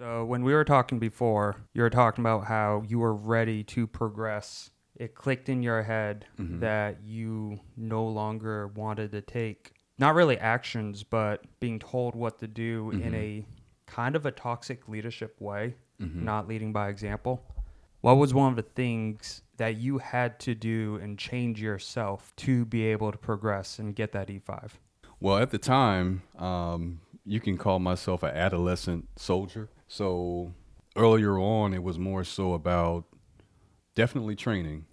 So when we were talking before, you were talking about how you were ready to progress. It clicked in your head that you no longer wanted to take, not really actions, but being told what to do in a kind of a toxic leadership way, not leading by example. What was one of the things that you had to do and change yourself to be able to progress and get that E5? Well, at the time, you can call myself an adolescent soldier. So earlier on, it was more so about definitely training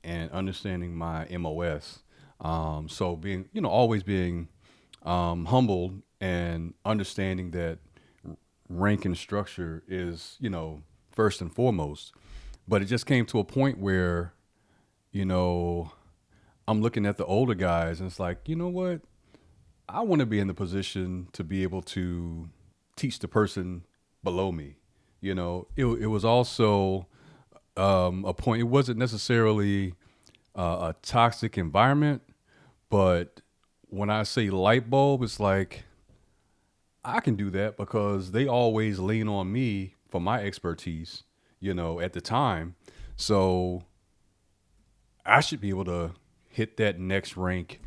and understanding my MOS. So being, always being humbled and understanding that rank and structure is, first and foremost. But it just came to a point where, you know, I'm looking at the older guys and it's like, you know what? I want to be in the position to be able to teach the person below me. It was also a point. It wasn't necessarily a toxic environment, but when I say light bulb, it's like I can do that because they always lean on me for my expertise, at the time. So I should be able to hit that next rank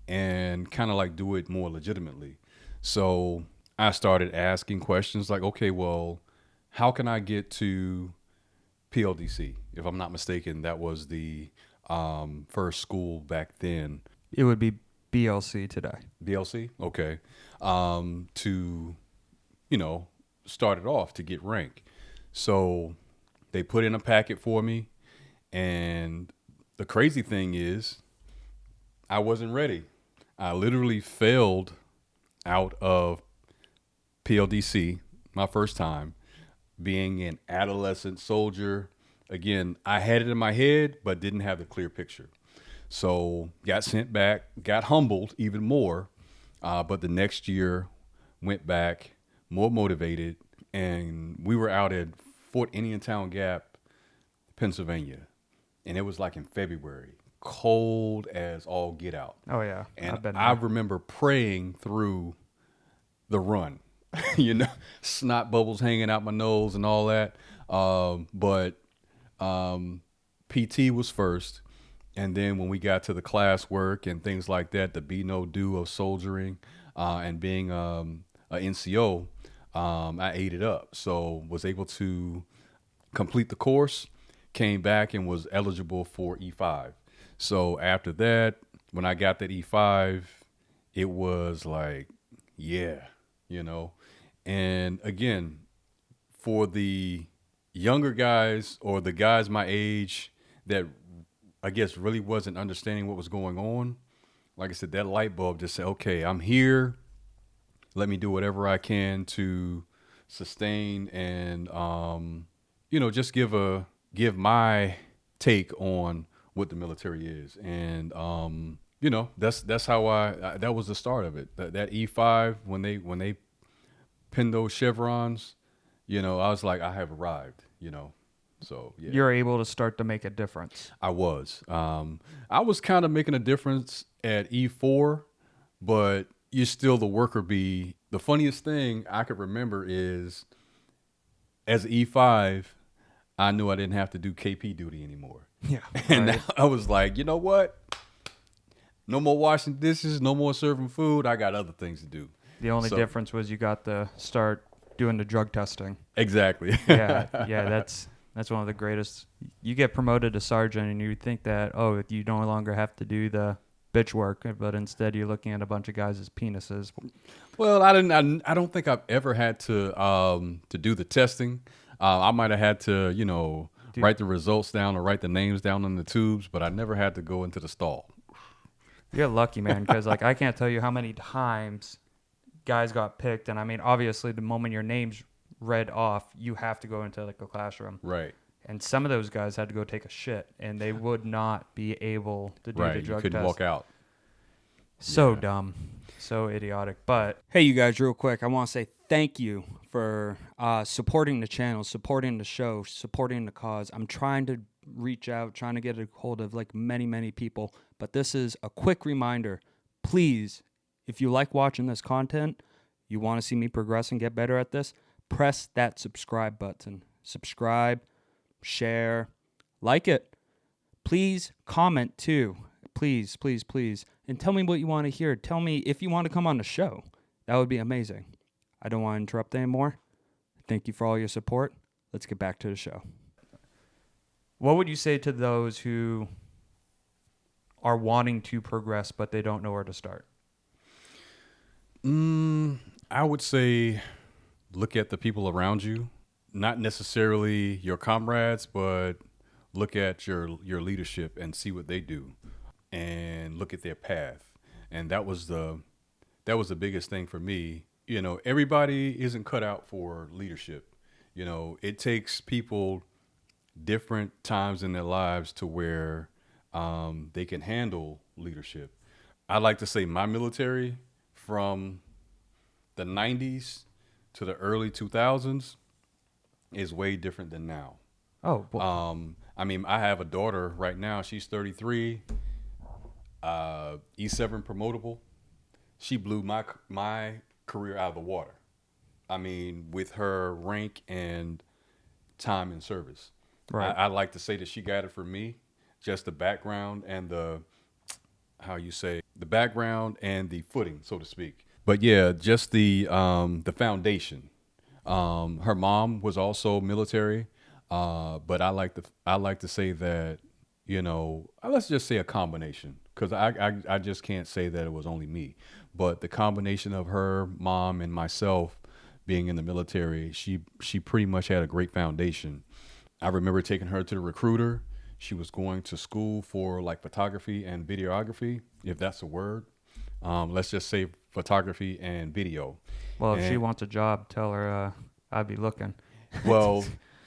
and kind of like do it more legitimately. So I started asking questions like, okay, well, how can I get to PLDC? If I'm not mistaken, that was the first school back then. It would be BLC today. BLC? Okay. To, start it off to get rank. So they put in a packet for me. And the crazy thing is, I wasn't ready. I literally failed out of PLDC my first time, being an adolescent soldier. Again, I had it in my head, but didn't have the clear picture. So got sent back, got humbled even more. But the next year went back, more motivated, and we were out at Fort Indiantown Gap, Pennsylvania. And it was like in February, cold as all get out. Oh, yeah. And I've been I there. remember praying through the run, snot bubbles hanging out my nose and all that. But PT was first. And then when we got to the class work and things like that, the be no do of soldiering and being a NCO, I ate it up. So was able to complete the course, came back and was eligible for E5. So after that, when I got that E5, it was like, yeah, you know. And again, for the younger guys or the guys my age that I guess really wasn't understanding what was going on, like I said, that light bulb just said, okay, I'm here. Let me do whatever I can to sustain and just give my take on what the military is. And that's how that was the start of it. That E5 when they pinned those chevrons, I was like, I have arrived, So yeah, You're able to start to make a difference. I was. I was kind of making a difference at E4, but you're still the worker bee. The funniest thing I could remember is as E5, I knew I didn't have to do KP duty anymore. Yeah. And Right. now I was like, you know what? No more washing dishes, no more serving food. I got other things to do. The only So- difference was you got to start doing the drug testing. Exactly. Yeah. Yeah. That's one of the greatest. You get promoted to sergeant and you think that, oh, you no longer have to do the bitch work, but instead you're looking at a bunch of guys' penises. Well, I don't think I've ever had to do the testing. I might have had to, Dude. write the results down or write the names down on the tubes, but I never had to go into the stall. You're lucky, man, because like I can't tell you how many times guys got picked, and I mean, obviously, the moment your name's read off, you have to go into like a classroom, Right. and some of those guys had to go take a shit, and they would not be able to do the Right. You drug couldn't test. walk out. So Yeah. dumb, so idiotic. But hey, you guys, real quick, I want to say thank you for supporting the channel, supporting the show, supporting the cause. I'm trying to reach out, trying to get a hold of like many people, but this is a quick reminder. Please, if you like watching this content, you want to see me progress and get better at this, press that subscribe button. Subscribe, share, like it. Please comment too. Please, please, please. And tell me what you want to hear. Tell me if you want to come on the show. That would be amazing. I don't want to interrupt anymore. Thank you for all your support. Let's get back to the show. What would you say to those who are wanting to progress, but they don't know where to start? I would say look at the people around you, not necessarily your comrades, but look at your leadership and see what they do and look at their path. And that was the biggest thing for me. You know, everybody isn't cut out for leadership. You know, it takes people different times in their lives to where they can handle leadership. I like to say my military from the 90s to the early 2000s is way different than now. Oh, well. I mean, I have a daughter right now. She's 33, E7 promotable. She blew my career out of the water. I mean, with her rank and time in service. Right. I like to say that she got it from me, just the background and the background and the footing, so to speak. But yeah, just the foundation. Her mom was also military, but I like to say that, you know, let's just say a combination, because I just can't say that it was only me, but the combination of her mom and myself being in the military, she pretty much had a great foundation. I remember taking her to the recruiter. She was going to school for like photography and videography, if that's a word. Let's just say photography and video. Well, if she wants a job, tell her I'd be looking. Well,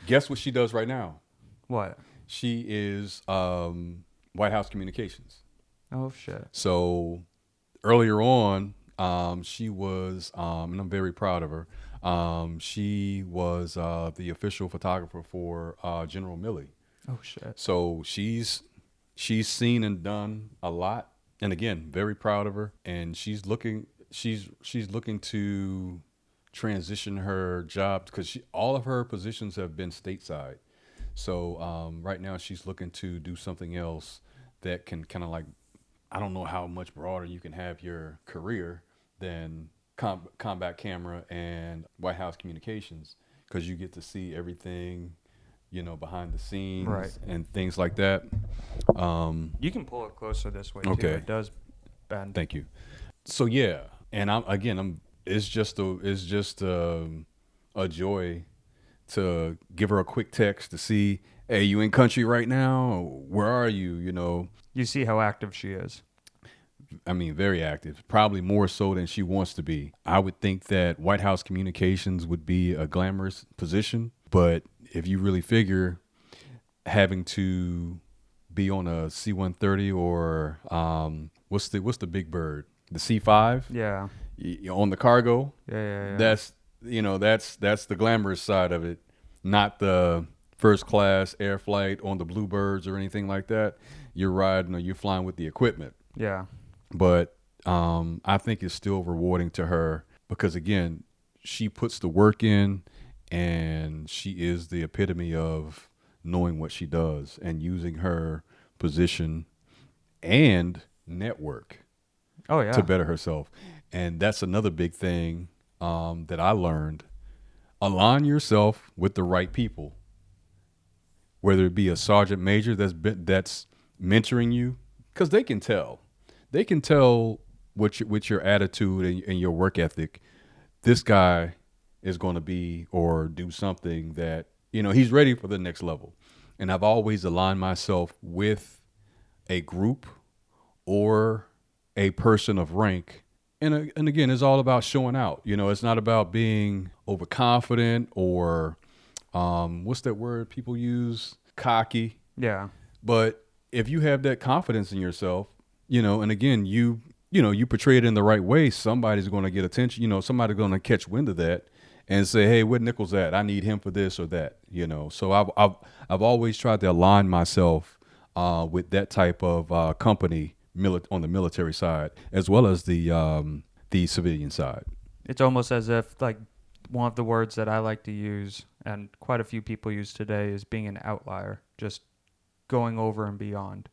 guess what she does right now? What? She is White House Communications. Oh, shit. So earlier on, she was, and I'm very proud of her, she was the official photographer for General Milley. Oh, shit. So she's seen and done a lot. And again, very proud of her. And she's looking to transition her job, because all of her positions have been stateside. So right now she's looking to do something else that can kind of like, I don't know how much broader you can have your career than combat camera and White House Communications, because you get to see everything, you know, behind the scenes, right, and things like that. You can pull it closer this way, okay. too. It does bend. Thank you. So yeah, and it's just a joy to give her a quick text to see, hey, you in country right now? Where are you? You know. You see how active she is. I mean, very active, probably more so than she wants to be. I would think that White House Communications would be a glamorous position, but if you really figure having to be on a C-130 or what's the big bird, the C-5? Yeah. On the cargo. Yeah. That's the glamorous side of it, not the first class air flight on the Bluebirds or anything like that. You're riding or you're flying with the equipment. Yeah. But I think it's still rewarding to her, because again, she puts the work in, and she is the epitome of knowing what she does and using her position and network to better herself. And that's another big thing that I learned. Align yourself with the right people, whether it be a sergeant major that's mentoring you, because they can tell with your attitude and your work ethic, this guy is going to be or do something that, you know, he's ready for the next level. And I've always aligned myself with a group or a person of rank. And again, it's all about showing out. You know, it's not about being overconfident or what's that word people use? Cocky. Yeah. But if you have that confidence in yourself, you know, and again, you portray it in the right way, somebody's going to get attention. You know, somebody's going to catch wind of that and say, hey, where Nichols at? I need him for this or that, you know. So I've always tried to align myself with that type of company on the military side, as well as the civilian side. It's almost as if like one of the words that I like to use, and quite a few people use today, is being an outlier. Just going over and beyond,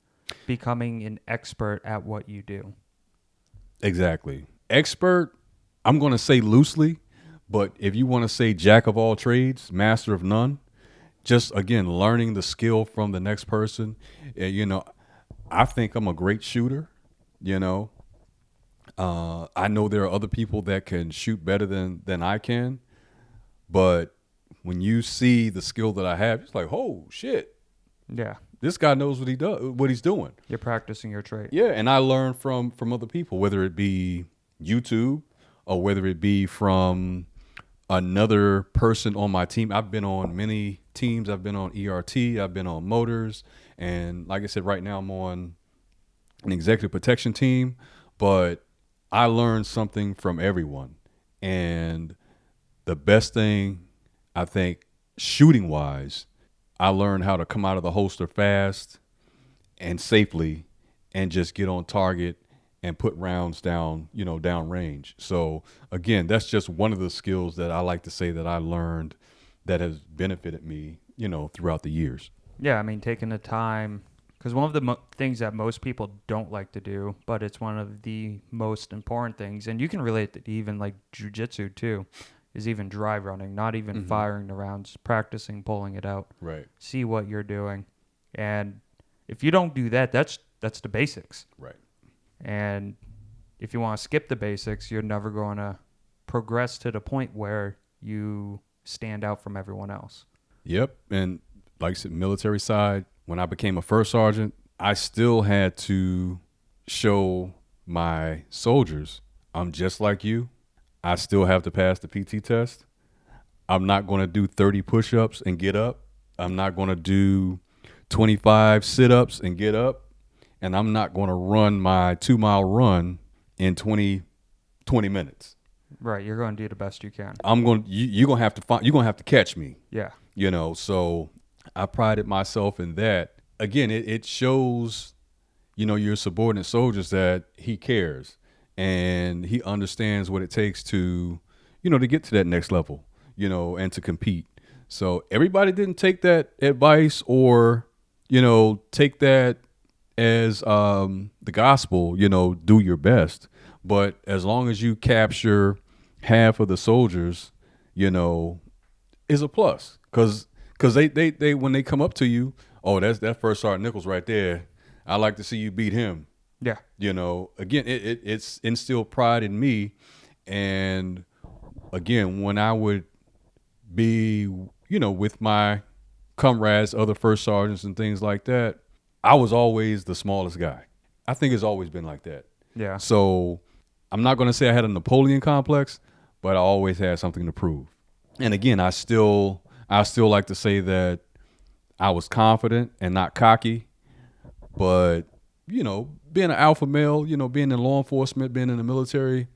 becoming an expert at what you do. Exactly. Expert, I'm going to say loosely, but if you want to say jack of all trades, master of none, just again, learning the skill from the next person. I think I'm a great shooter, you know. I know there are other people that can shoot better than I can, but when you see the skill that I have, it's like, oh shit, Yeah, this guy knows what he does, what he's doing. you're practicing your trade. Yeah, and I learn from other people, whether it be YouTube or whether it be from another person on my team. I've been on many teams. I've been on ERT. I've been on motors, and like I said, right now I'm on an executive protection team. But I learned something from everyone, and the best thing I think shooting wise, I learned how to come out of the holster fast and safely and just get on target and put rounds down, down range. So again, that's just one of the skills that I like to say that I learned that has benefited me, throughout the years. Yeah, I mean, taking the time, because one of the things that most people don't like to do, but it's one of the most important things, and you can relate it to even like jujitsu too, is even dry running, not even firing the rounds, practicing pulling it out. Right. See what you're doing. And if you don't do that, that's the basics. Right. And if you want to skip the basics, you're never going to progress to the point where you stand out from everyone else. Yep. And like I said, military side, when I became a first sergeant, I still had to show my soldiers, I'm just like you. I still have to pass the PT test. I'm not going to do 30 push-ups and get up. I'm not going to do 25 sit-ups and get up. And I'm not going to run my 2-mile run in 20 minutes. Right, you're going to do the best you can. You're going to have to catch me. Yeah. So I prided myself in that. Again, it shows, your subordinate soldiers that he cares and he understands what it takes to, to get to that next level, and to compete. So everybody didn't take that advice or, take that as the gospel, do your best. But as long as you capture half of the soldiers, is a plus. Because they when they come up to you, oh, that's that First Sergeant Nichols right there. I like to see you beat him. Yeah. Again, it's instilled pride in me. And again, when I would be, with my comrades, other first sergeants and things like that, I was always the smallest guy. I think it's always been like that. Yeah. So I'm not going to say I had a Napoleon complex, but I always had something to prove. And again, I still like to say that I was confident and not cocky, but being an alpha male, being in law enforcement, being in the military,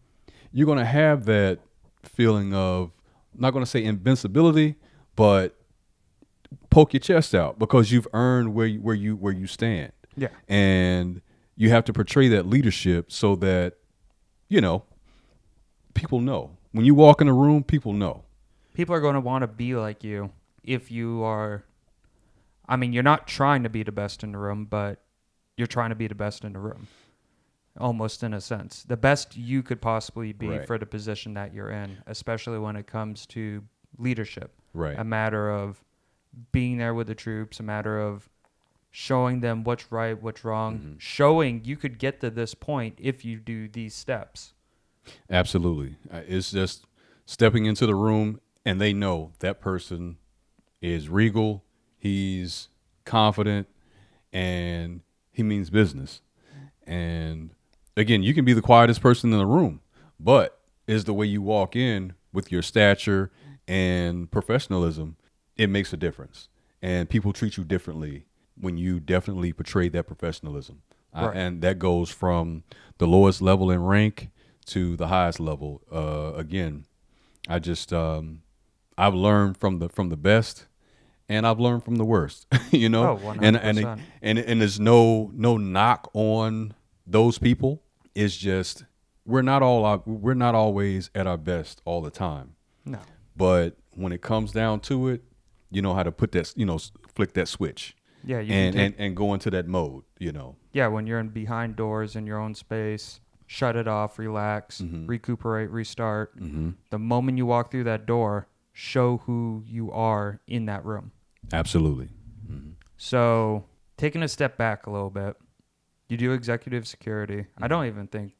you're going to have that feeling of, I'm not going to say invincibility, but poke your chest out because you've earned where you stand. Yeah. And you have to portray that leadership so that, people know. When you walk in a room, people know. People are going to want to be like you if you are. I mean, you're not trying to be the best in the room, but you're trying to be the best in the room. Almost in a sense. The best you could possibly be Right. for the position that you're in, especially when it comes to leadership. Right. A matter of being there with the troops, a matter of showing them what's right, what's wrong, showing you could get to this point if you do these steps. Absolutely. It's just stepping into the room and they know that person is regal, he's confident, and he means business. And again, you can be the quietest person in the room, but is the way you walk in with your stature and professionalism, it makes a difference. And people treat you differently when you definitely portray that professionalism. Right. And that goes from the lowest level in rank to the highest level. Again, I just I've learned from the best, and I've learned from the worst. Oh, 100%. And there's no knock on those people. It's just we're not always at our best all the time. No. But when it comes down to it, you know how to put that, flick that switch Yeah, you can and go into that mode, Yeah, when you're in behind doors in your own space, shut it off, relax, recuperate, restart. The moment you walk through that door, show who you are in that room. Absolutely. So, taking a step back a little bit, you do executive security. I don't even think,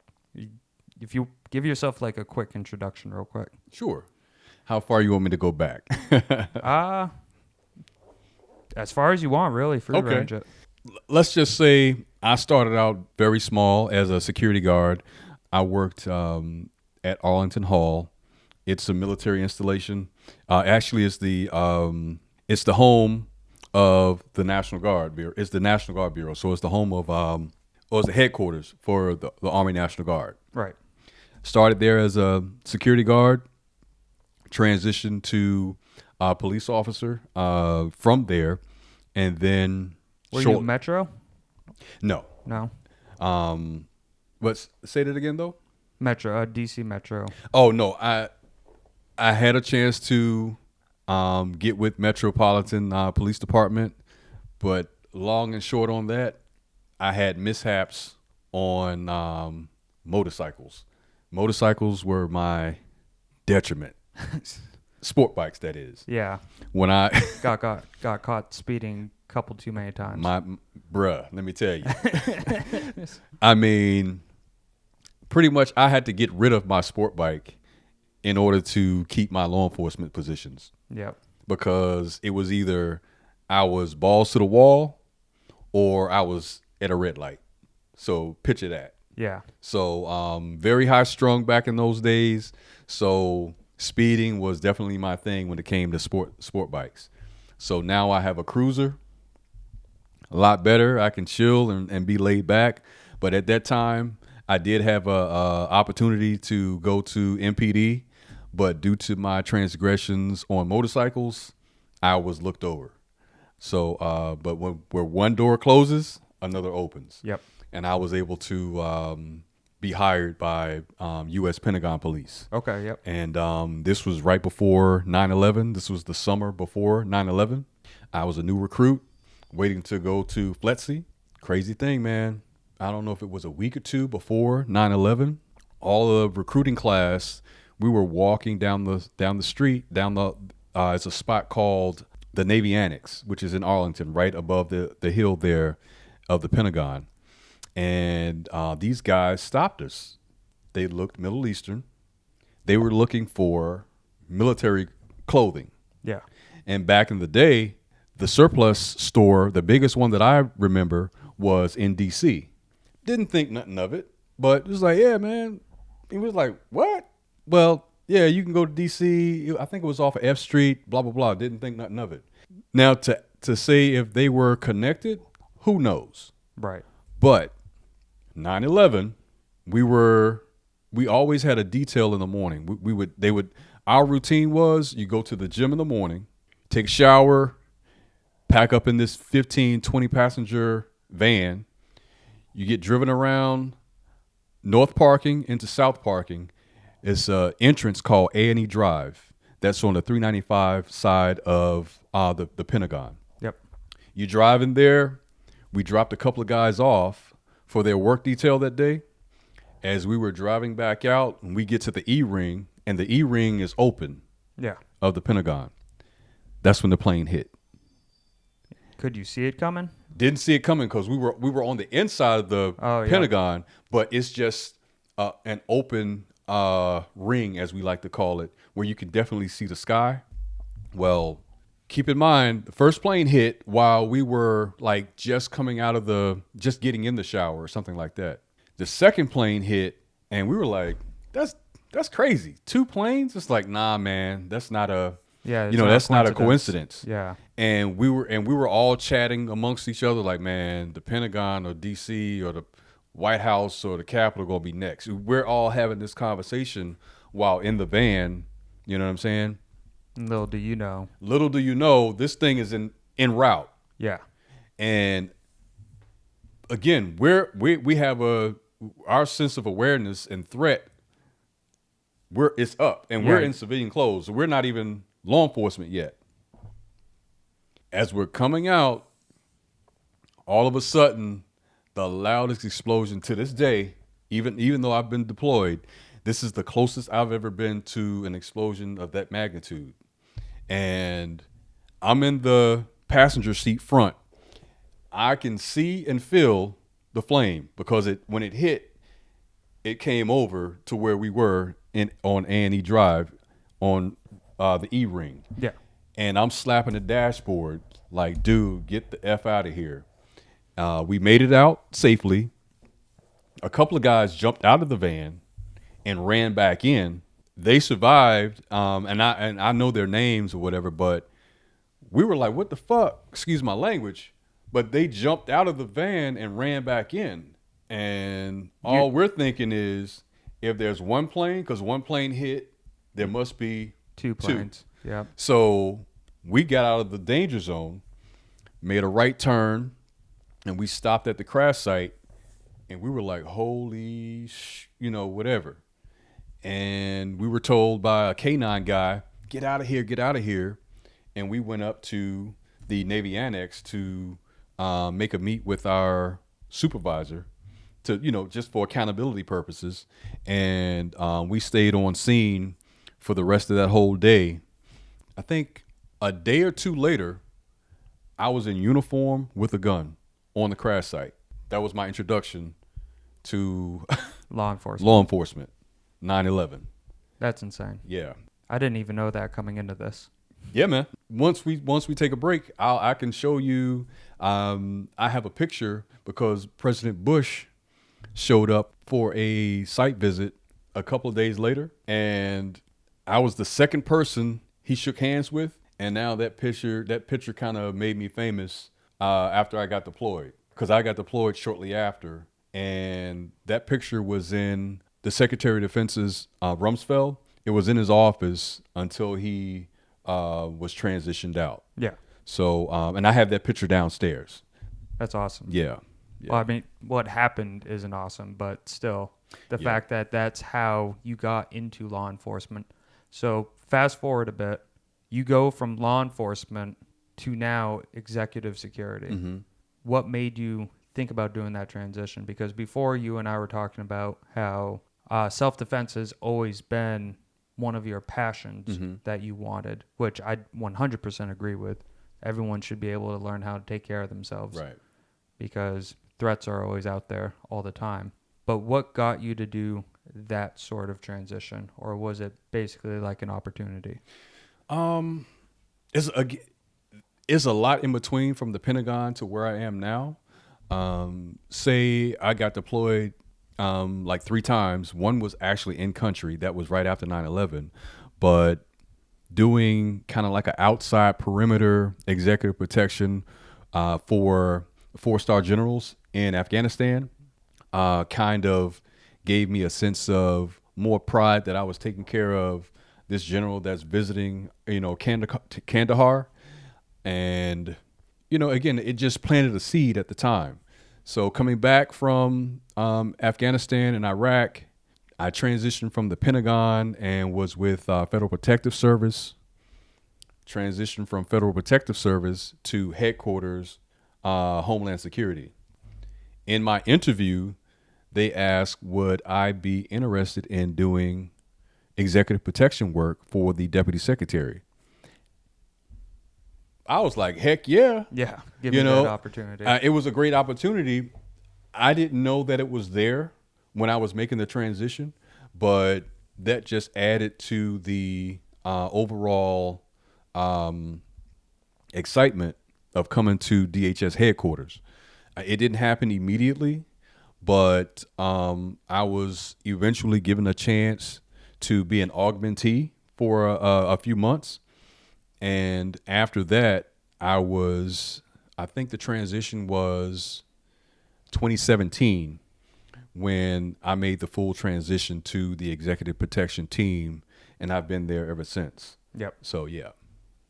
if you give yourself like a quick introduction real quick. Sure. How far you want me to go back? As far as you want, really, free Okay. range it. Let's just say I started out very small as a security guard. I worked at Arlington Hall. It's a military installation. Actually, it's the home of the National Guard Bureau. It's the National Guard Bureau, so it's the home of it's the headquarters for the Army National Guard. Right. Started there as a security guard, transitioned to a police officer from there, and then Were you Metro? No. No. But say that again though. Metro, DC Metro. Oh no, I had a chance to get with Metropolitan Police Department, but long and short on that, I had mishaps on motorcycles. Motorcycles were my detriment. Sport bikes, that is. Yeah. When I got caught speeding a couple too many times. Bruh, let me tell you. I mean, pretty much I had to get rid of my sport bike in order to keep my law enforcement positions. Yep. Because it was either I was balls to the wall or I was at a red light. So picture that. Yeah. So very high strung back in those days. So speeding was definitely my thing when it came to sport bikes. So now I have a cruiser. A lot better. I can chill and be laid back. But at that time, I did have a opportunity to go to MPD, but due to my transgressions on motorcycles, I was looked over. So, but where one door closes, another opens. Yep. And I was able to be hired by U.S. Pentagon Police. Okay, yep. And this was right before 9/11. This was the summer before 9/11. I was a new recruit waiting to go to FLETC. Crazy thing, man. I don't know if it was a week or two before 9/11. All of recruiting class, we were walking down the street, it's a spot called the Navy Annex, which is in Arlington, right above the hill there of the Pentagon. And these guys stopped us. They looked Middle Eastern. They were looking for military clothing. Yeah. And back in the day, the surplus store, the biggest one that I remember, was in D.C. Didn't think nothing of it, but it was like, yeah, man. He was like, what? Well, yeah, you can go to D.C. I think it was off of F Street, blah, blah, blah. Didn't think nothing of it. Now, to say if they were connected, who knows? Right. But 9/11, we always had a detail in the morning. Our routine was you go to the gym in the morning, take a shower, pack up in this 15, 20 passenger van. You get driven around North Parking into South Parking. It's an entrance called A&E Drive. That's on the 395 side of the Pentagon. Yep. You drive in there. We dropped a couple of guys off for their work detail that day. As we were driving back out, and we get to the E-ring, and the E-ring is open. Yeah. Of the Pentagon. That's when the plane hit. Could you see it coming? Didn't see it coming because we were on the inside of the Pentagon, but it's just an open ring, as we like to call it, where you can definitely see the sky. Well, keep in mind, the first plane hit while we were like just coming out of just getting in the shower or something like that. The second plane hit, and we were like, that's crazy. 2 planes? It's like, nah, man, that's not a that's not a coincidence. Yeah. And we were all chatting amongst each other like, man, the Pentagon or DC or the White House or the Capitol gonna be next. We're all having this conversation while in the van. You know what I'm saying? Little do you know, this thing is en route. Yeah. And again, we have our sense of awareness and threat It's up, and we're in civilian clothes. So we're not even law enforcement yet. As we're coming out, all of a sudden, the loudest explosion to this day, even though I've been deployed, this is the closest I've ever been to an explosion of that magnitude. And I'm in the passenger seat front. I can see and feel the flame because when it hit, it came over to where we were on A&E Drive on the E-ring. Yeah. And I'm slapping the dashboard like, dude, get the F out of here. We made it out safely. A couple of guys jumped out of the van and ran back in. They survived, and I know their names or whatever, but we were like, what the fuck? Excuse my language. But they jumped out of the van and ran back in. And all we're thinking is, if there's one plane, because one plane hit, there must be two planes. Yeah. So we got out of the danger zone, made a right turn, and we stopped at the crash site. And we were like, holy, whatever. And we were told by a K9 guy, get out of here, get out of here. And we went up to the Navy Annex to make a meet with our supervisor to, just for accountability purposes. And we stayed on scene for the rest of that whole day. I think a day or two later, I was in uniform with a gun on the crash site. That was my introduction to law enforcement. 9/11. That's insane. Yeah. I didn't even know that coming into this. Yeah, man. Once we take a break, I can show you. I have a picture because President Bush showed up for a site visit a couple of days later, and I was the second person he shook hands with. And now that picture kind of made me famous after I got deployed, because I got deployed shortly after, and that picture was in the Secretary of Defense's Rumsfeld. It was in his office until he was transitioned out. Yeah. So, and I have that picture downstairs. That's awesome. Yeah. Well, I mean, what happened isn't awesome, but still, the fact that that's how you got into law enforcement. So, fast forward a bit, you go from law enforcement to now executive security. Mm-hmm. What made you think about doing that transition? Because before, you and I were talking about how self-defense has always been one of your passions that you wanted, which I 100% agree with. Everyone should be able to learn how to take care of themselves. Right. Because threats are always out there all the time. But what got you to do that sort of transition? Or was it basically like an opportunity? It's a lot in between from the Pentagon to where I am now. Say I got deployed like 3 times. One was actually in country. That was right after 9/11. But doing kind of like an outside perimeter executive protection for 4-star generals in Afghanistan kind of gave me a sense of more pride that I was taking care of this general that's visiting, Kandahar. And, again, it just planted a seed at the time. So coming back from Afghanistan and Iraq, I transitioned from the Pentagon and was with Federal Protective Service, transitioned from Federal Protective Service to headquarters, Homeland Security. In my interview, they asked, would I be interested in doing executive protection work for the Deputy Secretary? I was like, heck yeah. Yeah, give me that opportunity. It was a great opportunity. I didn't know that it was there when I was making the transition, but that just added to the overall excitement of coming to DHS headquarters. It didn't happen immediately, but I was eventually given a chance to be an augmentee for a few months. And after that, I think the transition was 2017 when I made the full transition to the executive protection team, and I've been there ever since. Yep. So, yeah.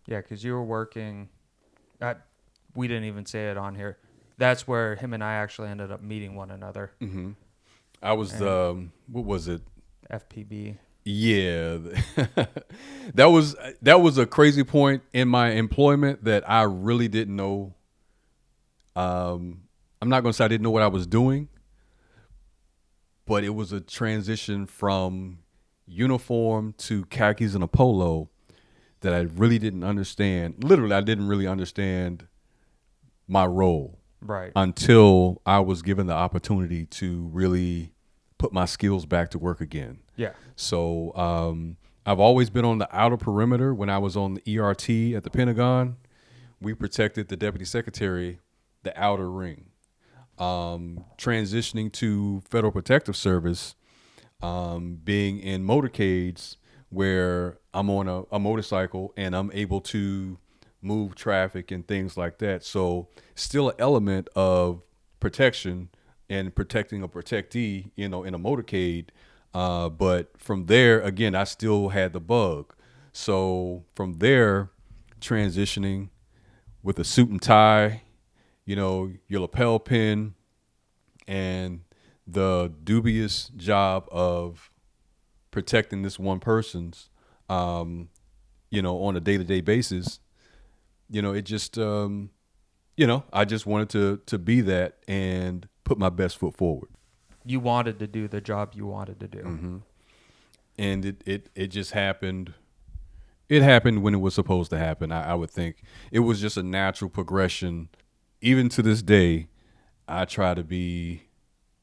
Yeah, because you were working we didn't even say it on here. That's where him and I actually ended up meeting one another. Mm-hmm. I was what was it? FPB. Yeah, that was a crazy point in my employment that I really didn't know. I'm not going to say I didn't know what I was doing, but it was a transition from uniform to khakis and a polo that I really didn't understand. Literally, I didn't really understand my role Right. until I was given the opportunity to really put my skills back to work again. Yeah. So I've always been on the outer perimeter. When I was on the ERT at the Pentagon, we protected the deputy secretary, the outer ring. Transitioning to Federal Protective Service, being in motorcades where I'm on a motorcycle and I'm able to move traffic and things like that. So still an element of protection and protecting a protectee, in a motorcade. But from there, again, I still had the bug. So from there, transitioning with a suit and tie, your lapel pin, and the dubious job of protecting this one person's, on a day-to-day basis, it just, I just wanted to be that and put my best foot forward. You wanted to do the job you wanted to do. Mm-hmm. And it just happened. It happened when it was supposed to happen. I would think it was just a natural progression. Even to this day, I try to be,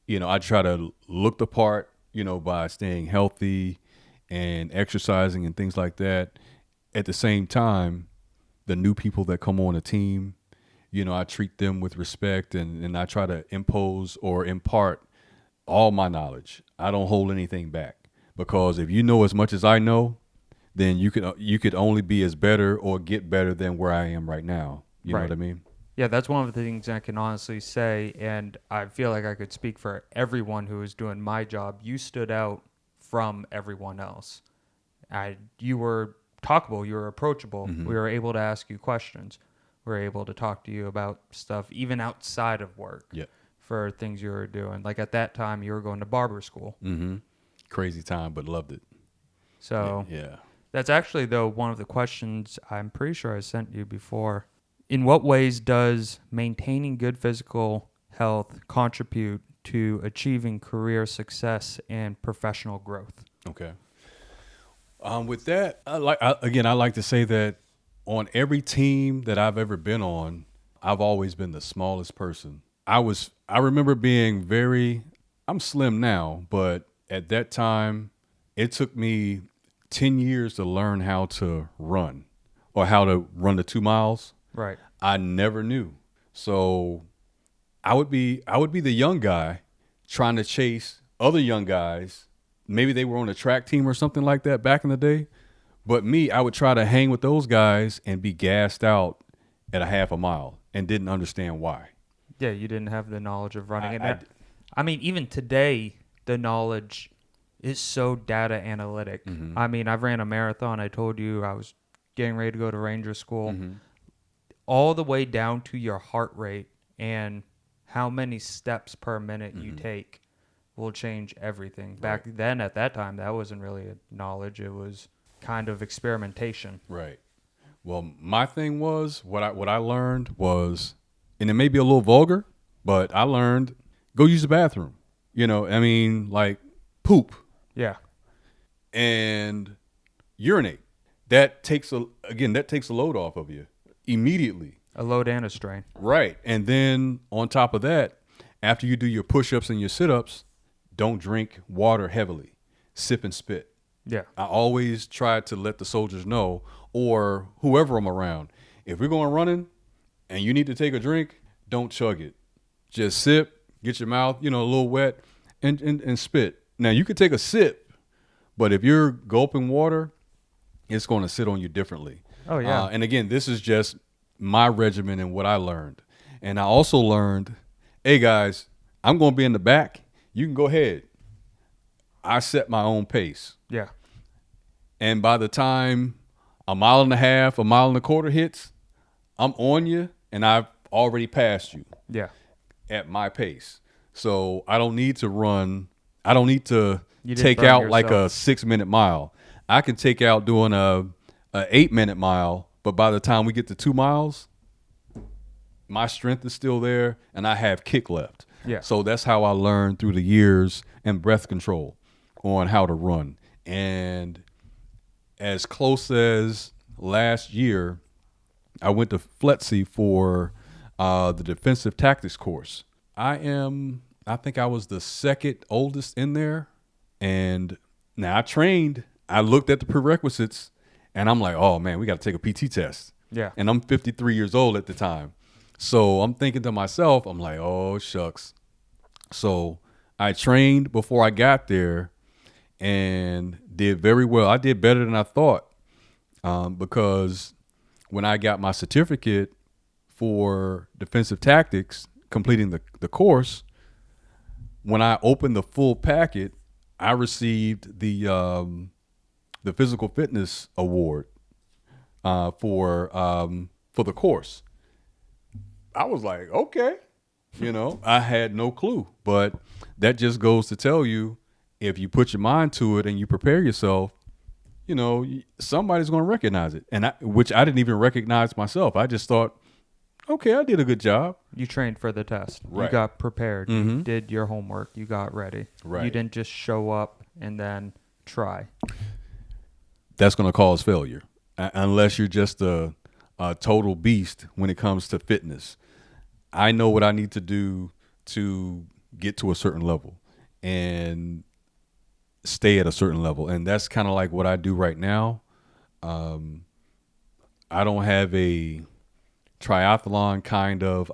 I try to look the part, by staying healthy and exercising and things like that. At the same time, the new people that come on a team, I treat them with respect, and I try to impose or impart all my knowledge. I don't hold anything back, because if you know as much as I know, then you could only be as better or get better than where I am right now. You know what I mean? Yeah, that's one of the things I can honestly say, and I feel like I could speak for everyone who is doing my job. You stood out from everyone else. You were talkable, you were approachable. Mm-hmm. We were able to ask you questions. We were able to talk to you about stuff even outside of work. Yeah. For things you were doing. Like at that time, you were going to barber school. Mm-hmm. Crazy time, but loved it. So Yeah. that's actually, though, one of the questions I'm pretty sure I sent you before. In what ways does maintaining good physical health contribute to achieving career success and professional growth? Okay. With that, I like to say that on every team that I've ever been on, I've always been the smallest person. I remember being I'm slim now, but at that time, it took me 10 years to learn how to run, or how to run the 2 miles. Right. I never knew. So I would be the young guy trying to chase other young guys. Maybe they were on a track team or something like that back in the day. But me, I would try to hang with those guys and be gassed out at a half a mile and didn't understand why. Yeah, you didn't have the knowledge of running it. I mean, even today, the knowledge is so data analytic. Mm-hmm. I mean, I've ran a marathon. I told you I was getting ready to go to Ranger school. Mm-hmm. All the way down to your heart rate and how many steps per minute you take will change everything. Back then, at that time, that wasn't really a knowledge. It was kind of experimentation. Right. Well, my thing was, what I learned was, and it may be a little vulgar, but I learned, go use the bathroom. Like poop Yeah. and urinate. That takes a load off of you immediately. A load and a strain. Right. And then on top of that, after you do your push-ups and your sit-ups, don't drink water heavily. Sip and spit. Yeah. I always try to let the soldiers know, or whoever I'm around, if we're going running and you need to take a drink, don't chug it. Just sip, get your mouth, a little wet, and spit. Now, you could take a sip, but if you're gulping water, it's going to sit on you differently. Oh, yeah. And again, this is just my regimen and what I learned. And I also learned, hey, guys, I'm going to be in the back. You can go ahead. I set my own pace. Yeah. And by the time a mile and a half, a mile and a quarter hits, I'm on you, and I've already passed you. Yeah. At my pace. So I don't need to run. I don't need to take out like a 6-minute mile. I can take out doing a 8-minute mile, but by the time we get to 2 miles, my strength is still there and I have kick left. Yeah. So that's how I learned through the years and breath control on how to run. And as close as last year, I went to FLETC for the defensive tactics course. I think I was the second oldest in there. And now I looked at the prerequisites and I'm like, oh man, we got to take a PT test. Yeah. And I'm 53 years old at the time. So I'm thinking to myself, I'm like, oh shucks. So I trained before I got there and did very well. I did better than I thought because when I got my certificate for defensive tactics, completing the course, when I opened the full packet, I received the physical fitness award for the course. I was like, okay, I had no clue, but that just goes to tell you, if you put your mind to it and you prepare yourself, somebody's going to recognize it. And which I didn't even recognize myself. I just thought, okay, I did a good job. You trained for the test. Right. You got prepared. Mm-hmm. You did your homework. You got ready. Right. You didn't just show up and then try. That's going to cause failure unless you're just a total beast when it comes to fitness. I know what I need to do to get to a certain level and stay at a certain level. And that's kind of like what I do right now. I don't have a triathlon kind of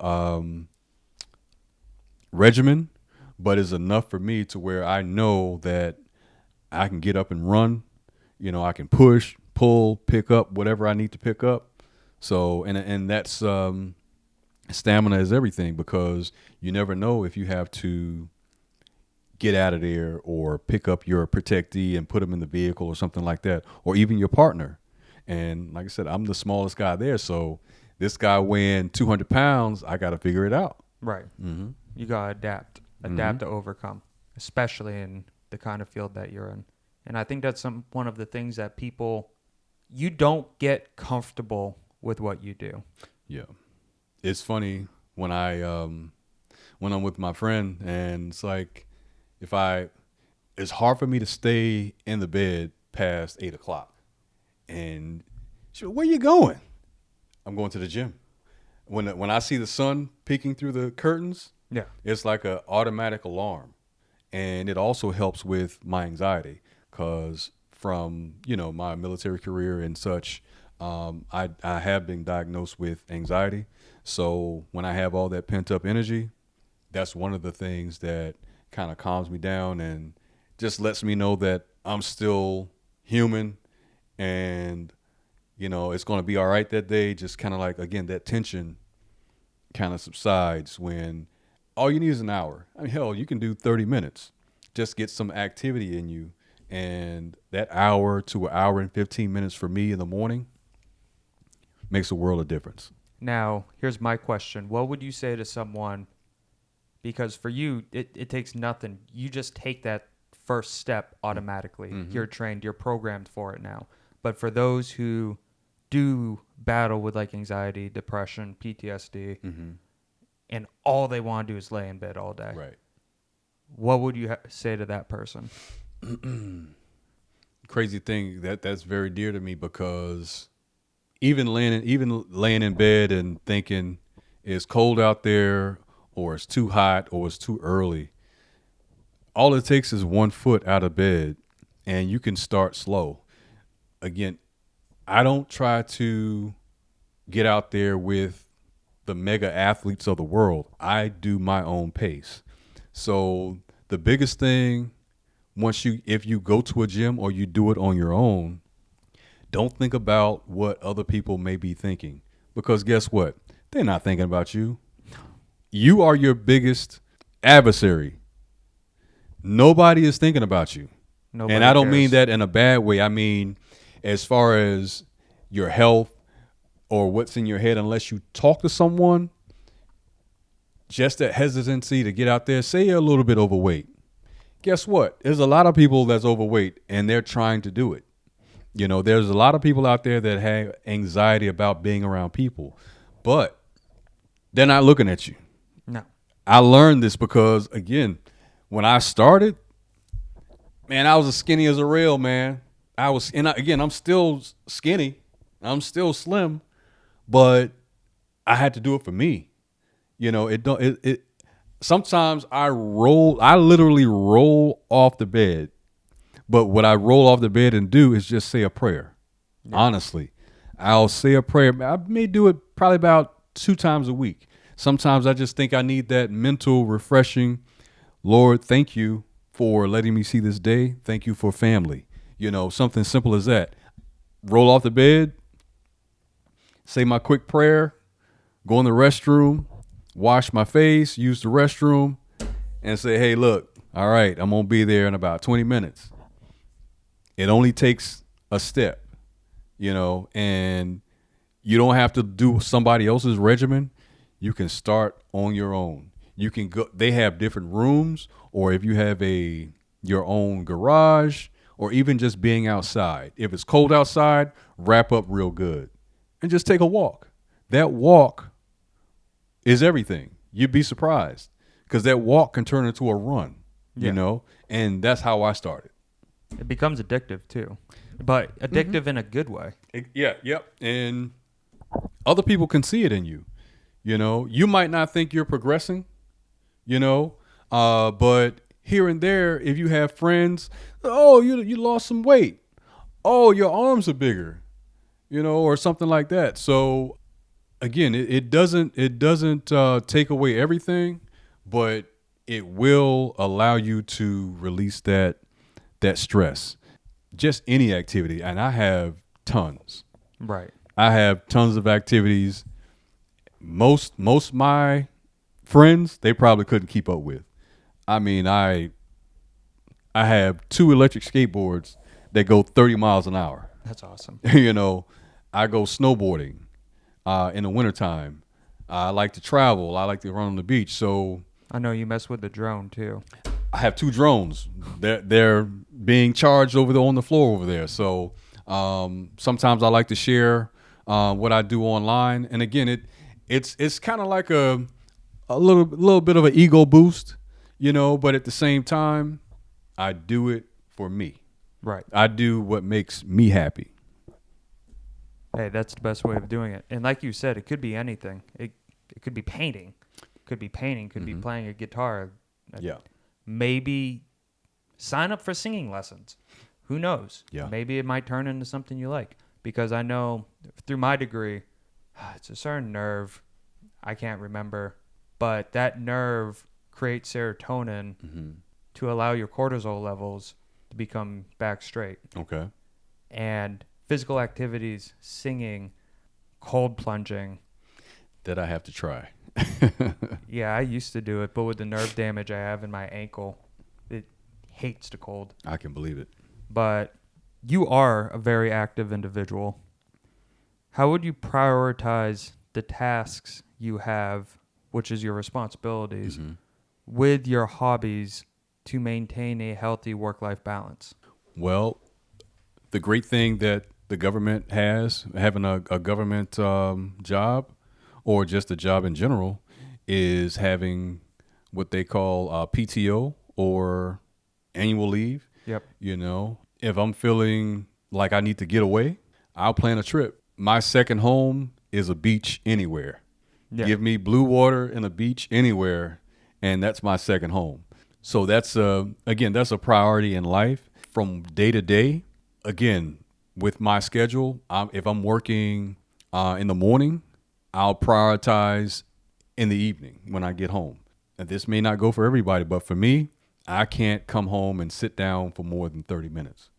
regimen, but it's enough for me to where I know that I can get up and run. I can push, pull, pick up whatever I need to pick up. So, and that's stamina is everything, because you never know if you have to get out of there or pick up your protectee and put them in the vehicle or something like that, or even your partner. And like I said, I'm the smallest guy there. So this guy weighing 200 pounds, I got to figure it out. Right. Mm-hmm. You got to adapt to overcome, especially in the kind of field that you're in. And I think that's one of the things that you don't get comfortable with what you do. Yeah. It's funny when I'm with my friend, and it's like, it's hard for me to stay in the bed past 8:00. And she, where you going? I'm going to the gym. When I see the sun peeking through the curtains, yeah, it's like an automatic alarm. And it also helps with my anxiety, because from, my military career and such, I have been diagnosed with anxiety. So when I have all that pent up energy, that's one of the things that kind of calms me down and just lets me know that I'm still human, and, it's going to be all right that day. Just kind of like, again, that tension kind of subsides when all you need is an hour. I mean, hell, you can do 30 minutes. Just get some activity in you. And that hour to an hour and 15 minutes for me in the morning makes a world of difference. Now, here's my question. What would you say to someone, because for you, it takes nothing. You just take that first step automatically. Mm-hmm. You're trained. You're programmed for it now. But for those who do battle with like anxiety, depression, PTSD, mm-hmm. and all they want to do is lay in bed all day. Right. What would you say to that person? Crazy thing, that's very dear to me, because even laying in bed and thinking it's cold out there, or it's too hot, or it's too early, all it takes is 1 foot out of bed and you can start slow. Again, I don't try to get out there with the mega athletes of the world. I do my own pace. So the biggest thing, if you go to a gym or you do it on your own, don't think about what other people may be thinking, because guess what? They're not thinking about you. You are your biggest adversary. Nobody is thinking about you. Nobody and I don't cares. mean that in a bad way. I mean, as far as your health or what's in your head, unless you talk to someone, just that hesitancy to get out there, say you're a little bit overweight. guess what? There's a lot of people that's overweight and they're trying to do it. You know, there's a lot of people out there that have anxiety about being around people, but they're not looking at you. No. I learned this because, again, when I started, man, I was as skinny as a rail, man. I'm still skinny. I'm still slim, but I had to do it for me. You know, sometimes I literally roll off the bed. But what I roll off the bed and do is just say a prayer. Yeah. Honestly, I'll say a prayer. I may do it probably about 2 times a week. Sometimes I just think I need that mental refreshing. Lord, thank you for letting me see this day. Thank you for family. You know, something simple as that. Roll off the bed, say my quick prayer, go in the restroom, wash my face, use the restroom, and say, hey, look, all right, I'm going to be there in about 20 minutes. It only takes a step, you know, and you don't have to do somebody else's regimen. You can start on your own. You can go. They have different rooms, or if you have your own garage, or even just being outside. If it's cold outside, wrap up real good and just take a walk. That walk is everything. You'd be surprised because that walk can turn into a run, you know, and that's how I started. It becomes addictive too, but addictive in a good way. Yep. And other people can see it in you. You know, you might not think you're progressing, you know, but here and there, if you have friends, oh, you lost some weight. Oh, your arms are bigger, you know, or something like that. So again, it doesn't take away everything, but it will allow you to release that stress. Just any activity, and I have tons. Right. I have tons of activities. Most of my friends, they probably couldn't keep up with. I mean, I have 2 electric skateboards that go 30 miles an hour. That's awesome. You know, I go snowboarding in the wintertime. I like to travel. I like to run on the beach. So I know you mess with the drone too. I have 2 drones. They're being charged on the floor over there. So sometimes I like to share what I do online. And again, it's kind of like a little bit of an ego boost, you know. But at the same time, I do it for me. Right. I do what makes me happy. Hey, that's the best way of doing it. And like you said, it could be anything. It could be painting. Could be be playing a guitar. Yeah. Maybe sign up for singing lessons. Who knows? Yeah. Maybe it might turn into something you like. Because I know through my degree, it's a certain nerve. I can't remember. But that nerve creates serotonin to allow your cortisol levels to become back straight. Okay. And physical activities, singing, cold plunging. That I have to try. Yeah, I used to do it, but with the nerve damage I have in my ankle, it hates the cold. I can believe it. But you are a very active individual. How would you prioritize the tasks you have, which is your responsibilities, with your hobbies to maintain a healthy work-life balance? Well, the great thing that the government has, having a government job or just a job in general, is having what they call PTO or annual leave. Yep. You know, if I'm feeling like I need to get away, I'll plan a trip. My second home is a beach anywhere. Yeah. Give me blue water and a beach anywhere, and that's my second home. So that's that's a priority in life. From day to day, again, with my schedule, if I'm working in the morning, I'll prioritize in the evening when I get home. And this may not go for everybody, but for me, I can't come home and sit down for more than 30 minutes.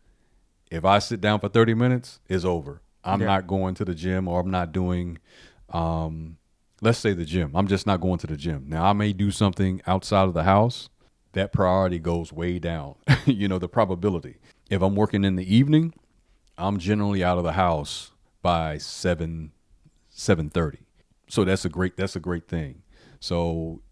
If I sit down for 30 minutes, it's over. I'm not going to the gym, or I'm not doing, let's say the gym. I'm just not going to the gym. Now, I may do something outside of the house. That priority goes way down, you know, the probability. If I'm working in the evening, I'm generally out of the house by 7:30. So that's a great thing. So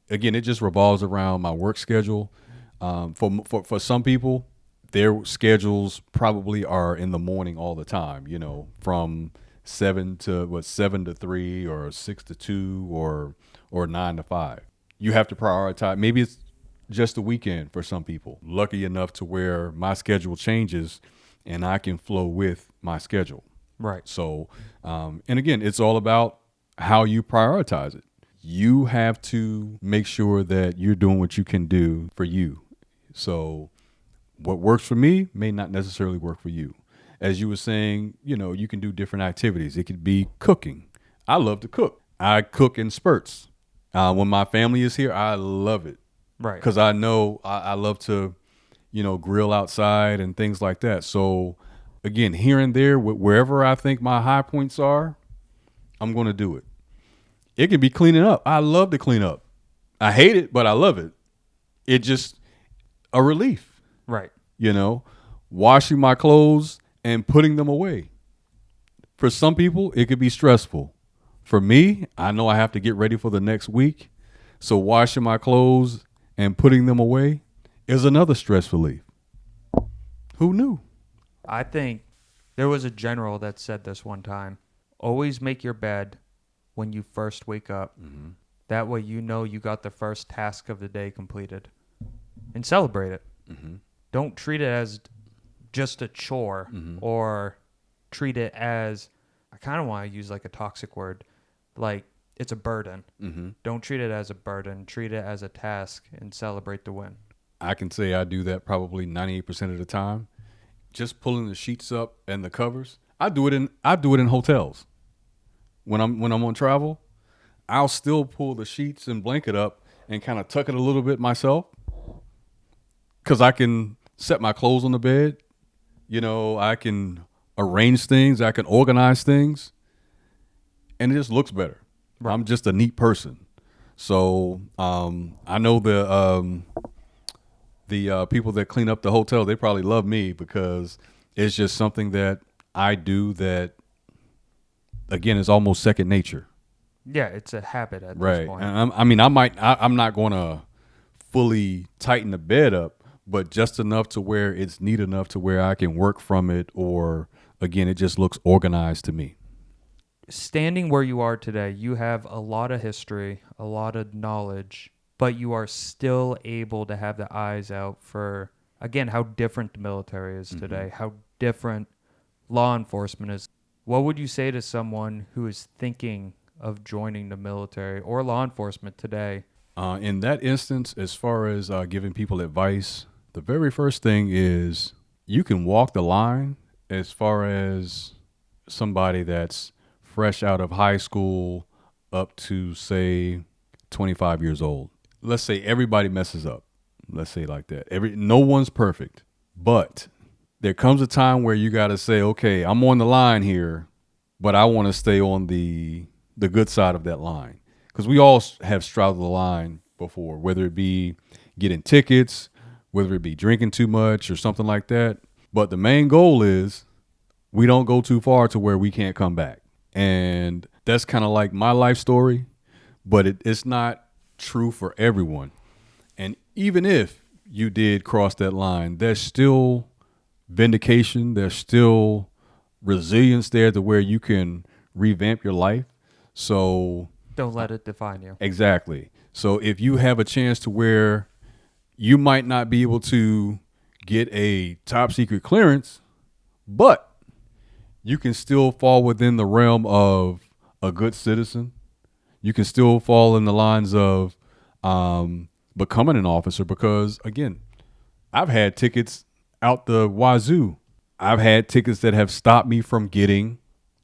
again, it just revolves around my work schedule. For some people, their schedules probably are in the morning all the time. You know, from 7 to 3 or 6 to 2 or 9 to 5. You have to prioritize. Maybe it's just the weekend for some people. Lucky enough to where my schedule changes and I can flow with my schedule. Right. So, and again, it's all about how you prioritize it. You have to make sure that you're doing what you can do for you. So what works for me may not necessarily work for you. As you were saying, you know, you can do different activities. It could be cooking. I love to cook. I cook in spurts. When my family is here, I love it. Right. Because I know I love to, you know, grill outside and things like that. So again, here and there, wherever I think my high points are, I'm going to do it. It can be cleaning up. I love to clean up. I hate it, but I love it. It just a relief. Right. You know, washing my clothes and putting them away. For some people, it could be stressful. For me, I know I have to get ready for the next week. So washing my clothes and putting them away is another stress relief. Who knew? I think there was a general that said this one time. Always make your bed when you first wake up. Mm-hmm. That way you know you got the first task of the day completed. And celebrate it. Mm-hmm. Don't treat it as just a chore or treat it as, I kind of want to use like a toxic word, like it's a burden. Mm-hmm. Don't treat it as a burden. Treat it as a task and celebrate the win. I can say I do that probably 98% of the time. Just pulling the sheets up and the covers. I do it in hotels. When I'm on travel, I'll still pull the sheets and blanket up and kind of tuck it a little bit myself, because I can set my clothes on the bed. You know, I can arrange things. I can organize things, and it just looks better. Right. I'm just a neat person. So I know the people that clean up the hotel, they probably love me because it's just something that I do that, again, is almost second nature. Yeah, it's a habit at right. this point. And I'm not going to fully tighten the bed up, but just enough to where it's neat enough to where I can work from it, or, again, it just looks organized to me. Standing where you are today, you have a lot of history, a lot of knowledge, but you are still able to have the eyes out for, again, how different the military is today, how different law enforcement is. What would you say to someone who is thinking of joining the military or law enforcement today? In that instance, as far as giving people advice, the very first thing is you can walk the line as far as somebody that's fresh out of high school up to, say, 25 years old. Let's say everybody messes up. Let's say like that. No one's perfect. But there comes a time where you got to say, okay, I'm on the line here, but I want to stay on the good side of that line. Because we all have straddled the line before, whether it be getting tickets, whether it be drinking too much or something like that. But the main goal is we don't go too far to where we can't come back. And that's kind of like my life story, but it's not true for everyone. And even if you did cross that line, there's still vindication. There's still resilience there to where you can revamp your life. So don't let it define you. Exactly. So if you have a chance to where you might not be able to get a top secret clearance, but you can still fall within the realm of a good citizen. You can still fall in the lines of becoming an officer, because, again, I've had tickets out the wazoo. I've had tickets that have stopped me from getting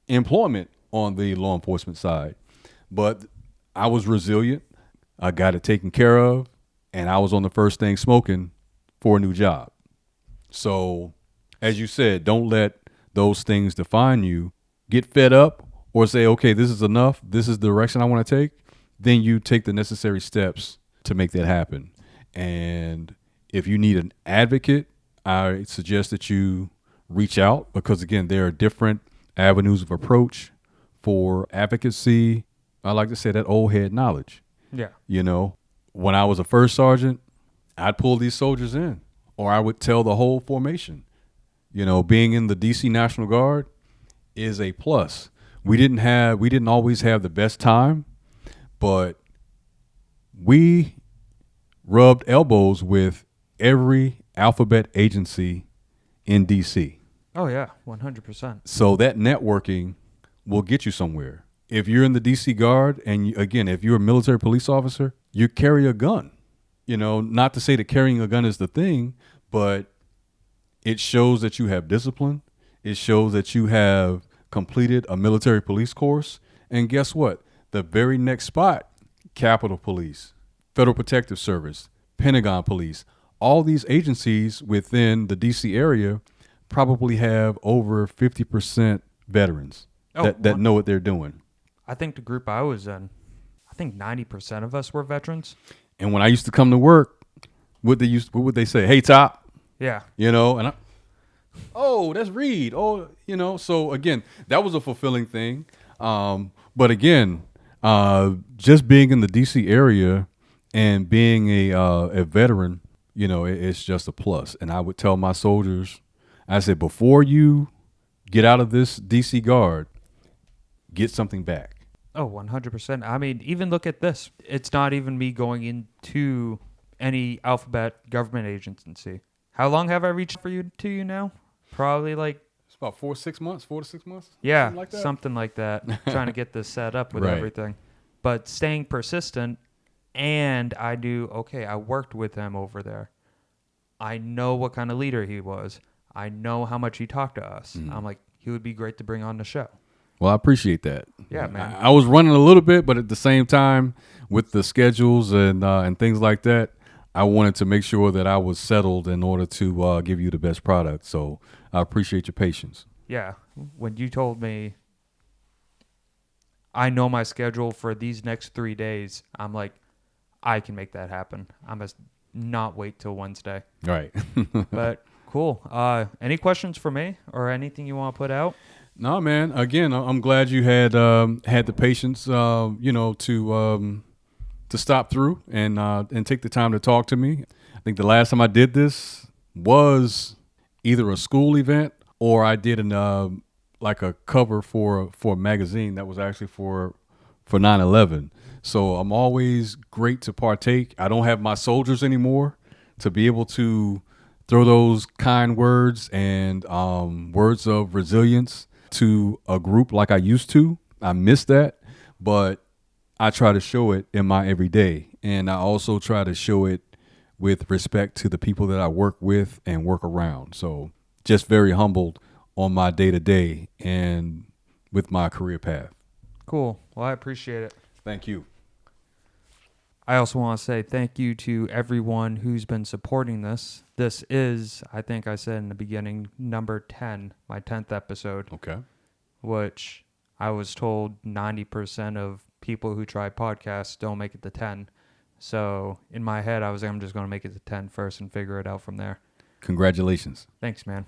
employment on the law enforcement side. But I was resilient. I got it taken care of, and I was on the first thing smoking for a new job. So, as you said, don't let those things define you. Get fed up or say, okay, this is enough. This is the direction I want to take. Then you take the necessary steps to make that happen. And if you need an advocate, I suggest that you reach out, because, again, there are different avenues of approach for advocacy. I like to say that old head knowledge. Yeah. You know, when I was a first sergeant, I'd pull these soldiers in, or I would tell the whole formation. Being in the DC National Guard is a plus. We didn't always have the best time, but we rubbed elbows with every alphabet agency in DC. Oh yeah, 100%. So that networking will get you somewhere. If you're in the DC Guard, and again, if you're a military police officer, you carry a gun. Not to say that carrying a gun is the thing, but it shows that you have discipline. It shows that you have completed a military police course. And guess what? The very next spot, Capitol Police, Federal Protective Service, Pentagon Police, all these agencies within the DC area probably have over 50% veterans that know what they're doing. I think the group I was in, I think 90% of us were veterans. And when I used to come to work, what would they say? Hey, Top. Yeah. And that's Reed. So again, that was a fulfilling thing. But again, just being in the DC area and being a veteran, it's just a plus. And I would tell my soldiers, I said, before you get out of this DC Guard, get something back. Oh, 100%. I mean, even look at this. It's not even me going into any alphabet government agency. How long have I reached to you now? Probably like... It's about 4 to 6 months. Yeah, something like that. Trying to get this set up with everything. But staying persistent, and I worked with him over there. I know what kind of leader he was. I know how much he talked to us. I'm like, he would be great to bring on the show. Well, I appreciate that. Yeah, man. I was running a little bit, but at the same time, with the schedules and things like that, I wanted to make sure that I was settled in order to give you the best product. So I appreciate your patience. Yeah. When you told me I know my schedule for these next 3 days, I'm like, I can make that happen. I must not wait till Wednesday. Right. But cool. Any questions for me or anything you want to put out? No, man. Again, I'm glad you had the patience, to stop through and take the time to talk to me. I think the last time I did this was either a school event or I did like a cover for a magazine that was actually for 9/11. So I'm always great to partake. I don't have my soldiers anymore to be able to throw those kind words and words of resilience to a group like I used to. I miss that, but I try to show it in my everyday. And I also try to show it with respect to the people that I work with and work around. So just very humbled on my day-to-day and with my career path. Cool. Well, I appreciate it. Thank you. I also want to say thank you to everyone who's been supporting this. This is, I think I said in the beginning, number 10, my 10th episode. Okay. Which I was told 90% of people who try podcasts don't make it to 10. So in my head, I'm just going to make it to 10 first and figure it out from there. Congratulations. Thanks, man.